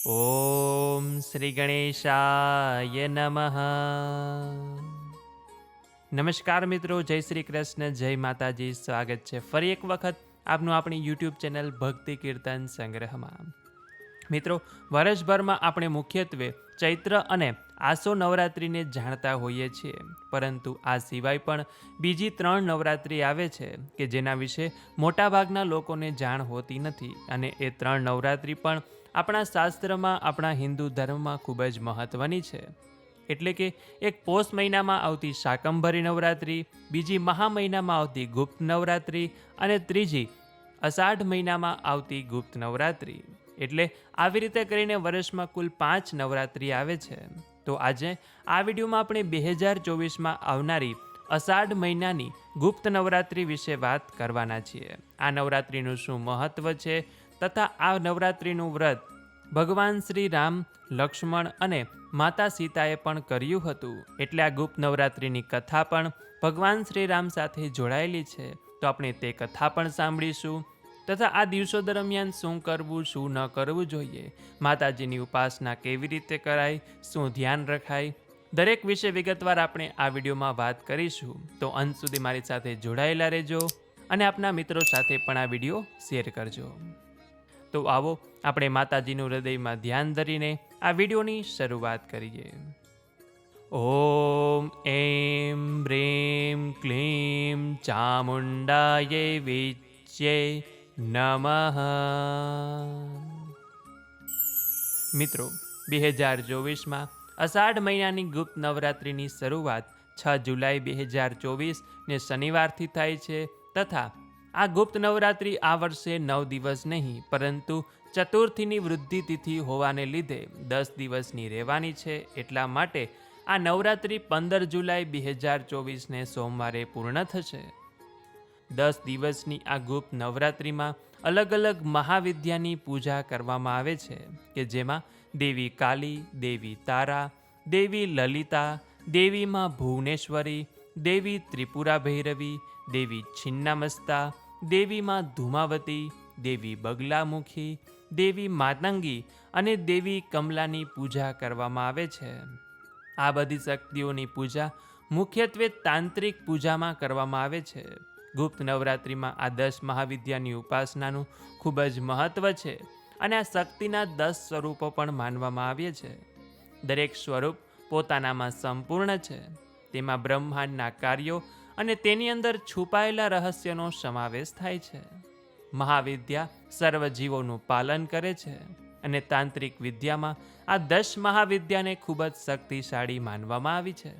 ઓમ શ્રી ગણેશાય નમઃ. નમસ્કાર મિત્રો, જય શ્રી કૃષ્ણ, જય માતાજી. સ્વાગત છે ફરી એક વખત આપનું આપણી યુટ્યુબ ચેનલ ભક્તિ કીર્તન સંગ્રહમાં. મિત્રો, વર્ષભરમાં આપણે મુખ્યત્વે ચૈત્ર અને આસો નવરાત્રિને જાણતા હોઈએ છીએ, પરંતુ આ સિવાય પણ બીજી 3 નવરાત્રિ આવે છે કે જેના વિશે મોટાભાગના લોકોને જાણ હોતી નથી. અને એ 3 નવરાત્રિ પણ આપણા શાસ્ત્રમાં, આપણા હિન્દુ ધર્મમાં ખૂબ જ મહત્ત્વની છે. એટલે કે એક પોષ મહિનામાં આવતી શાકંભરી નવરાત્રિ, બીજી મહા મહિનામાં આવતી ગુપ્ત નવરાત્રિ અને ત્રીજી અષાઢ મહિનામાં આવતી ગુપ્ત નવરાત્રિ. એટલે આવી રીતે કરીને વર્ષમાં કુલ 5 નવરાત્રિ આવે છે. તો આજે આ વિડીયોમાં આપણે 2024માં આવનારી અષાઢ મહિનાની ગુપ્ત નવરાત્રિ વિશે વાત કરવાના છીએ. આ નવરાત્રિનું શું મહત્ત્વ છે તથા આ નવરાત્રિનું વ્રત ભગવાન શ્રી રામ, લક્ષ્મણ અને માતા સીતાએ પણ કર્યું હતું. એટલે આ ગુપ્ત નવરાત્રિની કથા પણ ભગવાન શ્રી રામ સાથે જોડાયેલી છે. તો આપણે તે કથા પણ સાંભળીશું તથા આ દિવસો દરમિયાન શું કરવું, શું ન કરવું જોઈએ, માતાજીની ઉપાસના કેવી રીતે કરાય, શું ધ્યાન રખાય, દરેક વિશે વિગતવાર આપણે આ વિડીયોમાં વાત કરીશું. તો અંત સુધી મારી સાથે જોડાયેલા રહેજો અને આપના મિત્રો સાથે પણ આ વિડીયો શેર કરજો. તો આવો આપણે માતાજીનું હૃદયમાં ધ્યાન ધરીને આ વિડીયોની શરૂઆત કરીએ. ઓમ એમ બ્રેમ ક્લીમ ચામુંડાય વિચ્યે નમઃ. મિત્રો, 2024માં અષાઢ મહિનાની ગુપ્ત નવરાત્રિની શરૂઆત 6 જુલાઈ 2024ને શનિવારથી થાય છે તથા આ ગુપ્ત નવરાત્રિ આ વર્ષે 9 દિવસ નહીં પરંતુ ચતુર્થીની વૃદ્ધિ તિથિ હોવાને લીધે 10 દિવસની રહેવાની છે. એટલા માટે આ નવરાત્રિ 15 જુલાઈ 2024ને સોમવારે પૂર્ણ થશે. 10 દિવસની આ ગુપ્ત નવરાત્રિમાં અલગ અલગ મહાવિદ્યાની પૂજા કરવામાં આવે છે કે જેમાં દેવી કાલી, દેવી તારા, દેવી લલિતા, દેવી માં ભુવનેશ્વરી, દેવી ત્રિપુરા ભૈરવી, દેવી છિન્નામસ્તા, દેવી માં ધૂમાવતી, દેવી બગલામુખી, દેવી માતંગી અને દેવી કમલાની પૂજા કરવામાં આવે છે. આ બધી શક્તિઓની પૂજા મુખ્યત્વે તાંત્રિક પૂજામાં કરવામાં આવે છે. ગુપ્ત નવરાત્રિમાં આ 10 મહાવિદ્યાની ઉપાસનાનું ખૂબ જ મહત્ત્વ છે અને આ શક્તિના 10 સ્વરૂપો પણ માનવામાં આવે છે. દરેક સ્વરૂપ પોતાનામાં સંપૂર્ણ છે. તેમાં બ્રહ્માંડના કાર્યો અને તેની અંદર છુપાયેલા રહસ્યનો સમાવેશ થાય છે. મહાવિદ્યા સર્વ જીવોનું પાલન કરે છે અને તાંત્રિક વિદ્યામાં આ 10 મહાવિદ્યાને ખૂબ જ શક્તિશાળી માનવામાં આવી છે.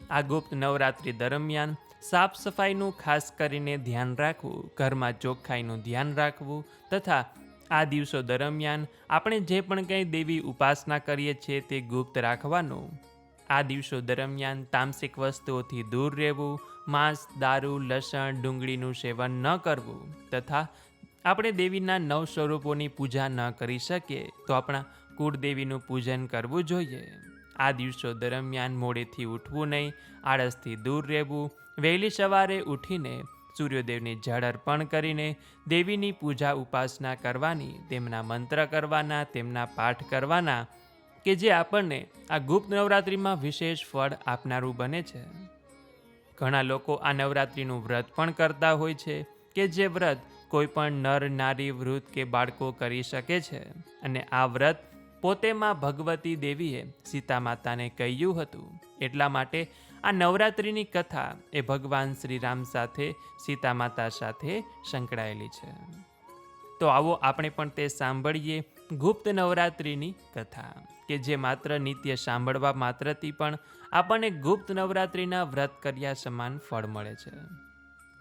આ ગુપ્ત નવરાત્રિ દરમિયાન સાફ સફાઈનું ખાસ કરીને ધ્યાન રાખવું, ઘરમાં ચોખ્ખાઈનું ધ્યાન રાખવું તથા આ દિવસો દરમિયાન આપણે જે પણ કંઈ દેવી ઉપાસના કરીએ છીએ તે ગુપ્ત રાખવાનું. આ દિવસો દરમિયાન તામસિક વસ્તુઓથી દૂર રહેવું, માંસ, દારૂ, લસણ, ડુંગળીનું સેવન ન કરવું તથા આપણે દેવીના 9 સ્વરૂપોની પૂજા ન કરી શકીએ તો આપણા કુળદેવીનું પૂજન કરવું જોઈએ. આ દિવસો દરમિયાન મોડેથી ઉઠવું નહીં, આળસથી દૂર રહેવું, વહેલી સવારે ઉઠીને સૂર્યદેવને જળ અર્પણ કરીને દેવીની પૂજા ઉપાસના કરવાની, તેમના મંત્ર કરવાના, તેમના પાઠ કરવાના કે જે આપણને આ ગુપ્ત નવરાત્રિમાં વિશેષ ફળ આપનારું બને છે. ઘણા લોકો આ નવરાત્રિનું વ્રત પણ કરતા હોય છે કે જે વ્રત કોઈ પણ નર, નારી, વૃદ્ધ કે બાળકો કરી શકે છે. અને આ વ્રત પોતે માં ભગવતી દેવીએ સીતા માતાને કહ્યું હતું. એટલા માટે આ નવરાત્રિની કથા એ ભગવાન શ્રી રામ સાથે, સીતા માતા સાથે સંકળાયેલી છે. તો આવો આપણે પણ તે સાંભળીએ ગુપ્ત નવરાત્રિની કથા કે જે માત્ર નિત્ય સાંભળવા માત્રથી પણ આપણને ગુપ્ત નવરાત્રિના વ્રત કર્યા સમાન ફળ મળે છે.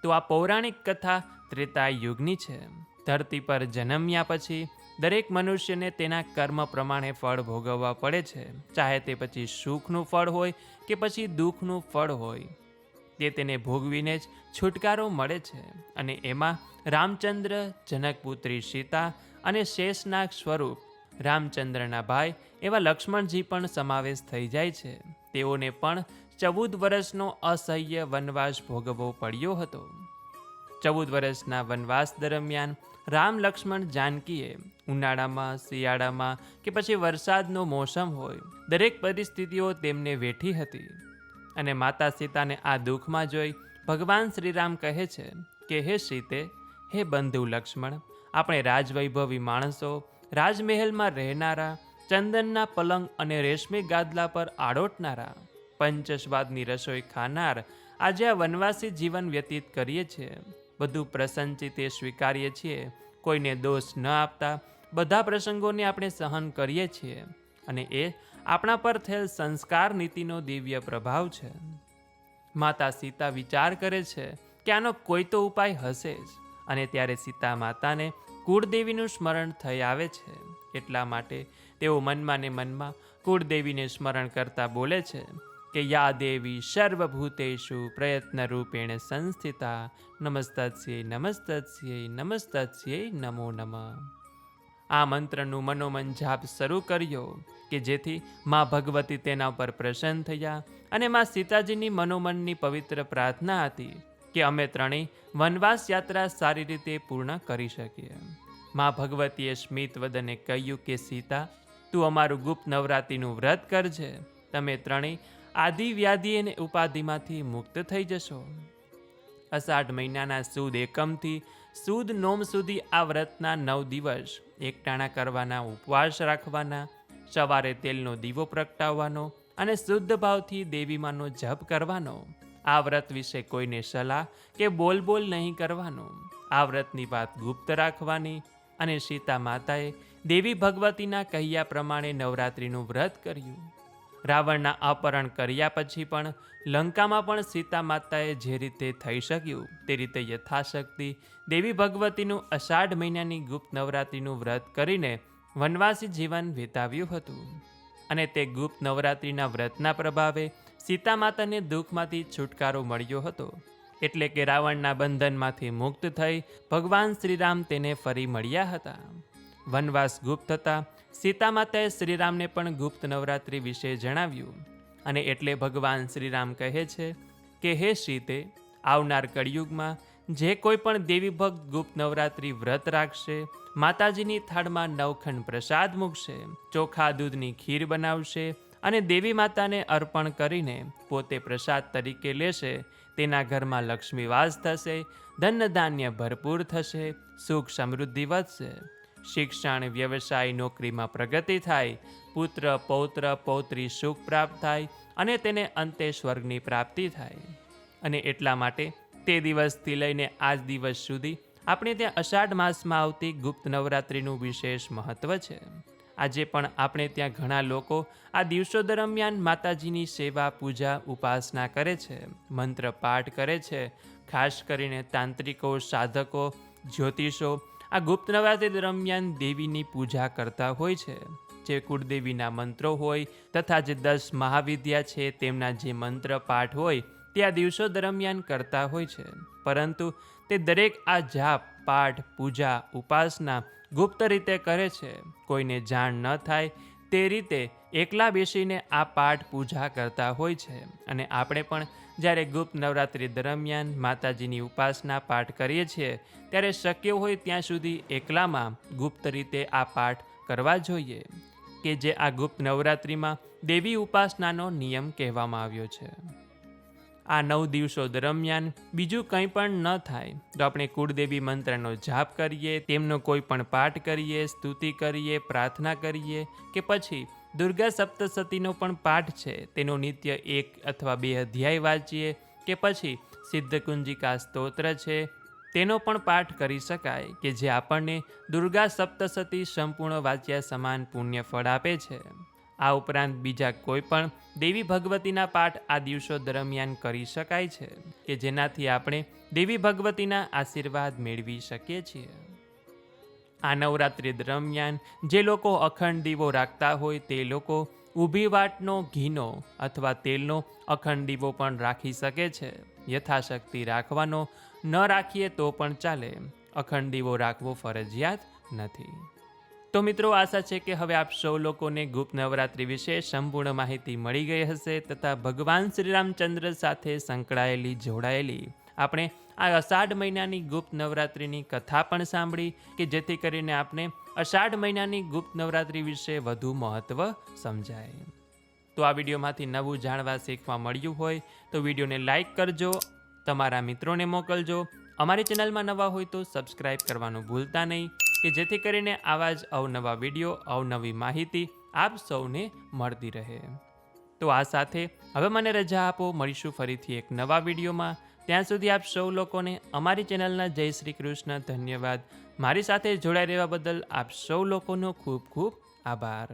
તો આ પૌરાણિક કથા ત્રેતા યુગની છે. ધરતી પર જન્મ્યા પછી દરેક મનુષ્યને તેના કર્મ પ્રમાણે ફળ ભોગવવા પડે છે. ચાહે તે પછી સુખનું ફળ હોય કે પછી દુઃખનું ફળ હોય, તે તેને ભોગવીને જ છુટકારો મળે છે. અને એમાં રામચંદ્ર, જનકપુત્રી સીતા અને શેષનાગ સ્વરૂપ રામચંદ્રના ભાઈ એવા લક્ષ્મણજી પણ સમાવેશ થઈ જાય છે. તેઓને પણ 14 વર્ષનો અસહ્ય વનવાસ ભોગવવો પડ્યો હતો. 14 વર્ષના વનવાસ દરમિયાન રામ, લક્ષ્મણ, જાનકીએ ઉનાળામાં, શિયાળામાં કે પછી વરસાદનો મોસમ હોય, દરેક પરિસ્થિતિઓ તેમને વેઠી હતી. અને માતા સીતાને આ દુઃખમાં જોઈ ભગવાન શ્રીરામ કહે છે કે હે સીતે, હે બંધુ લક્ષ્મણ, આપણે રાજવૈભવી માણસો, રાજમહેલમાં રહેનારા, ચંદનના પલંગ અને રેશમી ગાદલા પર આડોટનારા, પંચસ્વાદની રસોઈ ખાનાર આજે આ વનવાસી જીવન વ્યતીત કરીએ છીએ. બધું પ્રસન્નચિત્તે સ્વીકારીએ છીએ, કોઈને દોષ ન આપતા બધા પ્રસંગોને આપણે સહન કરીએ છીએ, અને એ આપણા પર થયેલ સંસ્કાર નીતિનો દિવ્ય પ્રભાવ છે. માતા સીતા વિચાર કરે છે કે આનો કોઈ તો ઉપાય હશે જ, અને ત્યારે સીતા માતાને કુળદેવીનું સ્મરણ થઈ આવે છે. એટલા માટે તેઓ મનમાં ને મનમાં કુળદેવીને સ્મરણ કરતા બોલે છે કે યા દેવી સર્વભૂતેષુ પ્રયત્ન રૂપેણ સંસ્થિતા નમસ્તસ્યૈ નમસ્તસ્યૈ નમસ્તસ્યૈ નમો નમઃ. આ મંત્રનું મનોમન જાપ શરૂ કર્યો કે જેથી માં ભગવતી તેના પર પ્રસન્ન થયા, અને માં સીતાજીની મનોમનની પવિત્ર પ્રાર્થના હતી કે અમે ત્રણેય વનવાસ યાત્રા સારી રીતે પૂર્ણ કરી શકીએ. માં ભગવતીએ સ્મિત વદને કહ્યું કે સીતા, તું અમારું ગુપ્ત નવરાત્રિનું વ્રત કરજે, તમે ત્રણેય આદિ વ્યાધિ અને ઉપાધિમાંથી મુક્ત થઈ જશો. અષાઢ મહિનાના સુદ એકમથી સુદ નોમ સુધી આ વ્રતના 9 દિવસ એકટાણા કરવાના, ઉપવાસ રાખવાના, સવારે તેલનો દીવો પ્રગટાવવાનો અને શુદ્ધ ભાવથી દેવીમાનો જપ કરવાનો. આ વ્રત વિશે કોઈને સલાહ કે બોલ નહીં કરવાનો. આ વ્રતની વાત ગુપ્ત રાખવાની. અને સીતા માતાએ દેવી ભગવતીના કહ્યા પ્રમાણે નવરાત્રિનું વ્રત કર્યું. રાવણના અપહરણ કર્યા પછી પણ લંકામાં પણ સીતા માતાએ જે રીતે થઈ શક્યું તે રીતે યથાશક્તિ દેવી ભગવતીનું અષાઢ મહિનાની ગુપ્ત નવરાત્રિનું વ્રત કરીને વનવાસી જીવન વિતાવ્યું હતું. અને તે ગુપ્ત નવરાત્રિના વ્રતના પ્રભાવે સીતા માતાને દુઃખમાંથી છુટકારો મળ્યો હતો. એટલે કે રાવણના બંધનમાંથી મુક્ત થઈ ભગવાન શ્રીરામ તેને ફરી મળ્યા હતા. વનવાસ ગુપ્ત હતા. સીતા માતાએ શ્રીરામને પણ ગુપ્ત નવરાત્રિ વિશે જણાવ્યું, અને એટલે ભગવાન શ્રીરામ કહે છે કે હે સીતે, આવનાર કળિયુગમાં જે કોઈ પણ દેવી ભક્ત ગુપ્ત નવરાત્રિ વ્રત રાખશે, માતાજીની થાળમાં 9 ખંડ પ્રસાદ મૂકશે, ચોખા દૂધની ખીર બનાવશે અને દેવી માતાને અર્પણ કરીને પોતે પ્રસાદ તરીકે લેશે, તેના ઘરમાં લક્ષ્મી વાસ થશે, ધન ધાન્ય ભરપૂર થશે, સુખ સમૃદ્ધિ વધશે, શિક્ષણ, વ્યવસાય, નોકરીમાં પ્રગતિ થાય, પુત્ર, પૌત્ર, પૌત્રી સુખ પ્રાપ્ત થાય અને તેને અંતે સ્વર્ગની પ્રાપ્તિ થાય. અને એટલા માટે તે દિવસથી લઈને આજ દિવસ સુધી આપણે ત્યાં અષાઢ માસમાં આવતી ગુપ્ત નવરાત્રિનું વિશેષ મહત્વ છે. આજે પણ આપણે ત્યાં ઘણા લોકો આ દિવસો દરમિયાન માતાજીની સેવા, પૂજા, ઉપાસના કરે છે, મંત્ર પાઠ કરે છે. ખાસ કરીને તાંત્રિકો, સાધકો, જ્યોતિષો આ ગુપ્ત નવરાત્રિ દરમિયાન દેવીની પૂજા કરતા હોય છે. જે કુળદેવીના મંત્રો હોય તથા જે 10 મહાવિદ્યા છે તેમના જે મંત્ર પાઠ હોય તે આ દિવસો દરમિયાન કરતા હોય છે. પરંતુ તે દરેક આ જાપ, પાઠ, પૂજા, ઉપાસના ગુપ્ત રીતે કરે છે. કોઈને જાણ ન થાય તે રીતે એકલા બેસીને આ પાઠ પૂજા કરતા હોય છે. અને આપણે પણ જ્યારે ગુપ્ત નવરાત્રિ દરમિયાન માતાજીની ઉપાસના પાઠ કરીએ છીએ ત્યારે શક્ય હોય ત્યાં સુધી એકલામાં ગુપ્ત રીતે આ પાઠ કરવા જોઈએ, કે જે આ ગુપ્ત નવરાત્રિમાં દેવી ઉપાસનાનો નિયમ કહેવામાં આવ્યો છે. આ 9 દિવસો દરમિયાન બીજું કંઈ પણ ન થાય તો આપણે કુળદેવી મંત્રનો જાપ કરીએ, તેમનો કોઈ પણ પાઠ કરીએ, સ્તુતિ કરીએ, પ્રાર્થના કરીએ, કે પછી દુર્ગા સપ્તશતીનો પણ પાઠ છે તેનો નિત્ય 1 અથવા 2 અધ્યાય વાંચીએ, કે પછી સિદ્ધકુંજિકા સ્તોત્ર છે તેનો પણ પાઠ કરી શકાય, કે જે આપણને દુર્ગા સપ્તશતી સંપૂર્ણ વાંચ્યા સમાન પુણ્ય ફળ આપે છે. આ ઉપરાંત બીજા કોઈ પણ દેવી ભગવતીના પાઠ આ દિવસો દરમિયાન કરી શકાય છે, કે જેનાથી આપણે દેવી ભગવતીના આશીર્વાદ મેળવી શકીએ છીએ. આ નવરાત્રિ દરમિયાન જે લોકો અખંડ દીવો રાખતા હોય તે લોકો ઊભી વાટનો ઘીનો અથવા તેલનો અખંડ દીવો પણ રાખી શકે છે. યથાશક્તિ રાખવાનો, ન રાખીએ તો પણ ચાલે. અખંડ દીવો રાખવો ફરજિયાત નથી. તો મિત્રો, આશા છે કે હવે આપ સૌ લોકોને ગુપ્ત નવરાત્રિ વિશે સંપૂર્ણ માહિતી મળી ગઈ હશે, તથા ભગવાન શ્રી રામચંદ્ર સાથે સંકળાયેલી, જોડાયેલી આપણે આ અષાઢ મહિનાની ગુપ્ત નવરાત્રિની કથા પણ સાંભળી, કે જેથી કરીને આપણે અષાઢ મહિનાની ગુપ્ત નવરાત્રિ વિશે વધુ મહત્ત્વ સમજાય. તો આ વિડીયોમાંથી નવું જાણવા શીખવા મળ્યું હોય તો વિડીયોને લાઈક કરજો, તમારા મિત્રોને મોકલજો. અમારી ચેનલમાં નવા હોય તો સબસ્ક્રાઈબ કરવાનું ભૂલતા નહીં, કે જેથી કરીને આવા જ અવનવા વિડીયો, અવનવી માહિતી આપ સૌને મળતી રહે. તો આ સાથે હવે મને રજા આપો, મળીશું ફરીથી એક નવા વિડીયોમાં. ત્યાં સુધી આપ સૌ લોકોને અમારી ચેનલના જય શ્રી કૃષ્ણ. ધન્યવાદ. મારી સાથે જોડાઈ રહેવા બદલ આપ સૌ લોકોનો ખૂબ ખૂબ આભાર.